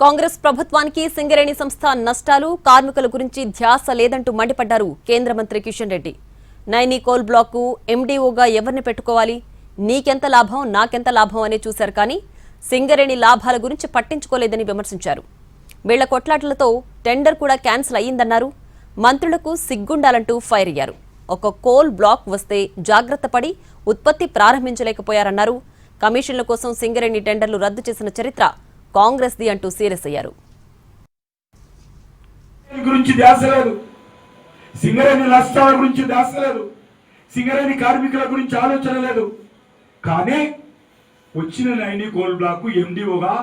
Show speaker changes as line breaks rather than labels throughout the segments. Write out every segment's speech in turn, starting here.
కాంగ్రెస్ ప్రభుత్వానికి సింగరేణి సంస్థ నష్టాలు కార్మికుల గురించి ధ్యాస లేదంటూ మండిపడ్డారు కేంద్ర మంత్రి కిషన్ రెడ్డి. నైనీ కోల్ బ్లాక్ ఎండీఓగా ఎవరిని పెట్టుకోవాలి, నీకెంత లాభం నాకెంత లాభం అనే చూశారు కానీ సింగరేణి లాభాల గురించి పట్టించుకోలేదని విమర్శించారు. వీళ్ల కొట్లాటలతో టెండర్ కూడా క్యాన్సిల్ అయ్యిందన్నారు. మంత్రులకు సిగ్గుండాలంటూ ఫైర్ అయ్యారు. ఒక కోల్ బ్లాక్ వస్తే జాగ్రత్త పడి ఉత్పత్తి ప్రారంభించలేకపోయారన్నారు. కమిషన్ల కోసం సింగరేణి టెండర్లు రద్దు చేసిన చరిత్ర కాంగ్రెస్ ది అంటూ సీరియస్ అయ్యారు.
సింగరేణి నష్టాల గురించి ధ్యాస లేదు, సింగరేణి కార్మికుల గురించి ఆలోచన లేదు. కానీ వచ్చిన నైనీ కోల్ బ్లాక్ ఎండిఓగా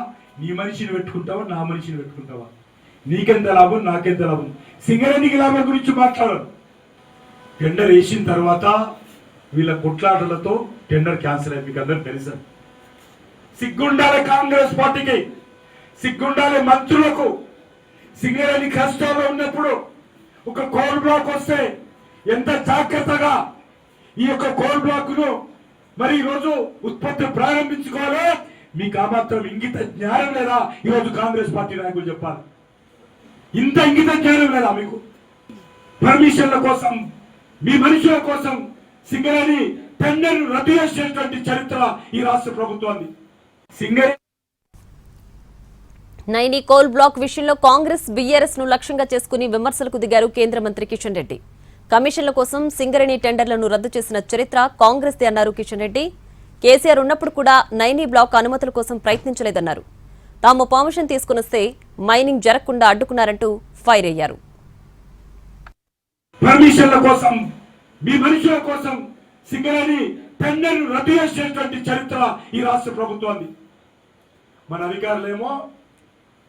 నీ మనిషిని పెట్టుకుంటావా నా మనిషిని పెట్టుకుంటావా, నీకెంత లాభం నాకెంత లాభం, సింగరేణికి లాభం గురించి మాట్లాడరు. టెండర్ వేసిన తర్వాత వీళ్ళ కొట్లాటలతో టెండర్ క్యాన్సిల్ అయ్యి మీకు అందరూ తెలుసా. సిగ్గుండాలి కాంగ్రెస్ పార్టీకి, సిగ్గుండాలి మంత్రులకు. సింగరేణి కష్టాల్లో ఉన్నప్పుడు ఒక కోల్ బ్లాక్ వస్తే ఎంత జాగ్రత్తగా ఈ యొక్క కోల్ బ్లాక్ ను మరి ఈరోజు ఉత్పత్తి ప్రారంభించుకోవాలో మీకు ఆ మాత్రం ఇంగిత జ్ఞానం లేదా? ఈరోజు కాంగ్రెస్ పార్టీ నాయకులు చెప్పాలి, ఇంత ఇంగిత జ్ఞానం లేదా మీకు? పర్మిషన్ల కోసం మీ మనుషుల కోసం సింగరేణి టెండర్ రద్దు చేసినటువంటి చరిత్ర ఈ రాష్ట్ర ప్రభుత్వాన్ని. సింగరేణి
నైనీ కోల్ బ్లాక్ విషయంలో కాంగ్రెస్ బీఆర్ఎస్ ను లక్ష్యంగా చేసుకుని విమర్శలకు దిగారు కేంద్ర మంత్రి కిషన్ రెడ్డి. కమిషన్ల కోసం సింగరేణి టెండర్లను రద్దు చేసిన చరిత్ర కాంగ్రెస్ ది అన్నారు కిషన్ రెడ్డి. కేసీఆర్ ఉన్నప్పుడు కూడా నైనీ బ్లాక్ అనుమతుల కోసం ప్రయత్నించలేదన్నారు. తాము పర్మిషన్ తీసుకునొస్తే మైనింగ్ జరగకుండా అడ్డుకున్నారంటూ ఫైర్ అయ్యారు.
పర్మిషన్ల కోసం మీ మనుషుల కోసం సింగరేణి టెండర్ రద్దు చేసినటువంటి చరిత్ర ఈ రాష్ట్ర ప్రభుత్వాన్ని. మన అధికారులేమో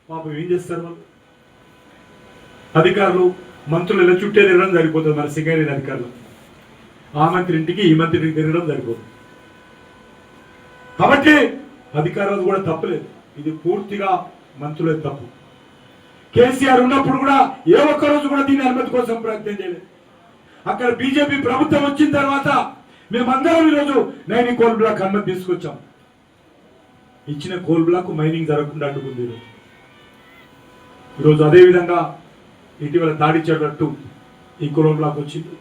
పాపం ఏం చేస్తారు, వాళ్ళు అధికారులు మంత్రులు ఇలా చుట్టే తిరగడం సరిపోతుంది. మన సింగరేణి అధికారులు ఆ మంత్రి ఇంటికి ఈ మంత్రి ఇంటికి తిరగడం సరిపోతుంది. కాబట్టి అధికారులు కూడా తప్పులేదు, ఇది పూర్తిగా మంత్రులే తప్పు. కేసీఆర్ ఉన్నప్పుడు కూడా ఏ ఒక్క రోజు కూడా దీని అనుమతి కోసం ప్రయత్నం చేయలేదు. అక్కడ బీజేపీ ప్రభుత్వం వచ్చిన తర్వాత మేమందరం ఈరోజు నైనీ కోల్ బ్లాక్ అనుమతి తీసుకొచ్చాం. ఇచ్చిన కోల్ బ్లాక్ మైనింగ్ జరగకుండా అడ్డుకుంది. ఈరోజు అదేవిధంగా ఇటీవల దాడి చేయటట్టు ఈ కోల్ బ్లాక్ వచ్చింది.